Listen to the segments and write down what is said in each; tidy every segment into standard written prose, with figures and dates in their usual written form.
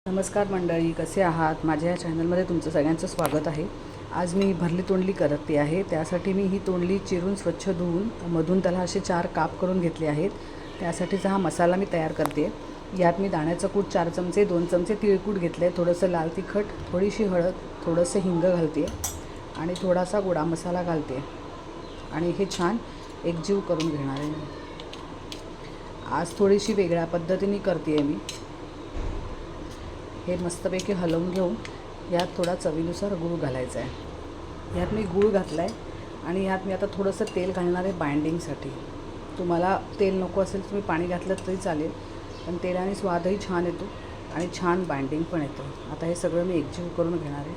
नमस्कार मंडळी, कसे आहात? माझ्या या चॅनलमध्ये तुमचं सगळ्यांचं स्वागत आहे. आज मी भरली तोंडली करते आहे. त्यासाठी मी ही तोंडली चिरून स्वच्छ धुवून मधून त्याला असे 4 काप करून घेतले आहेत. त्यासाठीचा हा मसाला मी तयार करते. यात मी दाण्याचं कूट 4 चमचे, 2 चमचे तिळकूट घेतले, थोडंसं लाल तिखट, थोडीशी हळद, थोडंसं हिंग घालते आणि थोडासा गोडा मसाला घालते आणि हे छान एकजीव करून घेणार आहे. आज थोडीशी वेगळ्या पद्धतीने करते आहे मी. हे मस्तपैकी हलवून घेऊन यात थोडा चवीनुसार गूळ घालायचा आहे. यात मी गूळ घातला आहे आणि यात मी आता थोडंसं तेल घालणार आहे बाइंडिंगसाठी. तुम्हाला तेल नको असेल तुम्ही पाणी घातलं तरी चालेल, पण तेलाने स्वादही छान येतो आणि छान बाइंडिंग पण येतं. आता हे सगळं मी एकजीव करून घेणार आहे.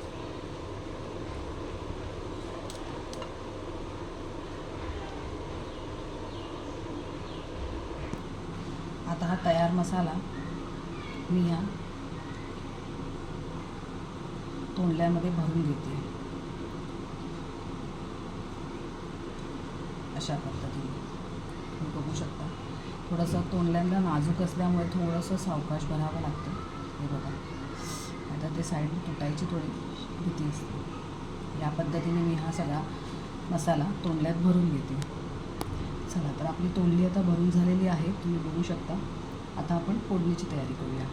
आता हा तयार मसाला मी या तोंडल्यामध्ये भरून घेते अशा पद्धतीने. तुम्ही बघू शकता थोडंसं तोंडल्यांना नाजूक असल्यामुळे थोडंसं सावकाश भरावं लागतं. हे बघा, आता ते साईडने तुटायची थोडी भीती असते. या पद्धतीने मी हा सगळा मसाला तोंडल्यात भरून घेते. चला तर आपली तोंडली आता भरून झालेली आहे, तुम्ही बघू शकता. आता आपण फोडणीची तयारी करूया.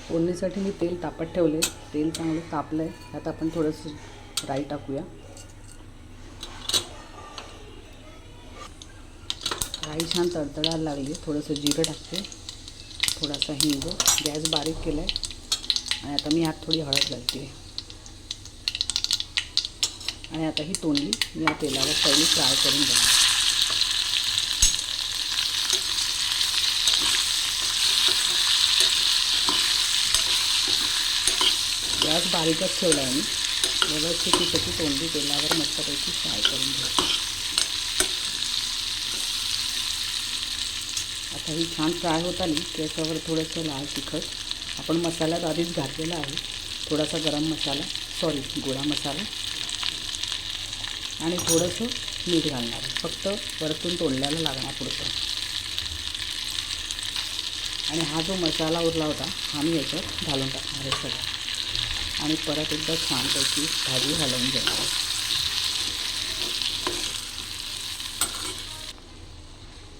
फोडणीसाठी मी तेल तापत ठेवले. तेल चांगलं तापलं आहे. त्यात आपण थोडंसं राई टाकूया. राई छान तडतडायला लागली. थोडंसं जिरं टाकते, थोडासा हिंग. गॅस बारीक केला आहे आणि आता मी यात थोडी हळद घालते आणि आता ही तोंडली मी या तेलावर पहिली फ्राय करून घेणार. गॅस बारीकच ठेवला आहे मी. व्यवस्थित त्याची तोंडली तेलावर मस्तपैकी फ्राय करून घ्यायची. आता ही छान फ्राय होत आली की याच्यावर थोडंसं लाल तिखट, आपण मसाल्यात आधीच घातलेला आहे, थोडासा गरम मसाला, गोडा मसाला आणि थोडंसं मीठ घालणार आहे, फक्त वरतून तोंडल्याला लागण्यापुरतं. आणि हा जो मसाला उरला होता हा मी याच्यात घालून टाकणार आहे सगळं आणि परत एकदा छानपैकी भाजी हलवून घेणार आहे.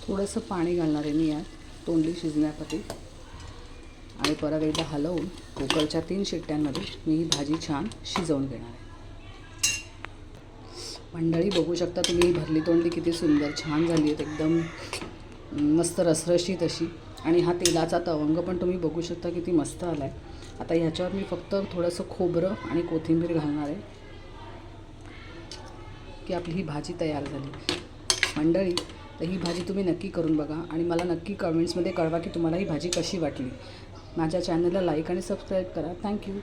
थोडंसं पाणी घालणार आहे मी यात तोंडली शिजण्यासाठी आणि परत एकदा हलवून कुकरच्या 3 शिट्ट्यांमध्ये मी ही भाजी छान शिजवून घेणार आहे. मंडळी बघू शकता तुम्ही, भरली तोंडली किती सुंदर छान झाली आहे, एकदम मस्त रसरशीत अशी. आणि हा तेलाचा तवंग पण तुम्ही बघू शकता किती मस्त आला आहे. आता ह्याच्यावर मी फक्त थोडंसं खोबरं आणि कोथिंबीर घालणार आहे की आपली ही भाजी तयार झाली. मंडळी, तर ही भाजी तुम्ही नक्की करून बघा आणि मला नक्की कमेंट्समध्ये कळवा की तुम्हाला ही भाजी कशी वाटली. माझ्या चॅनलला लाईक आणि सबस्क्राईब करा. थँक्यू.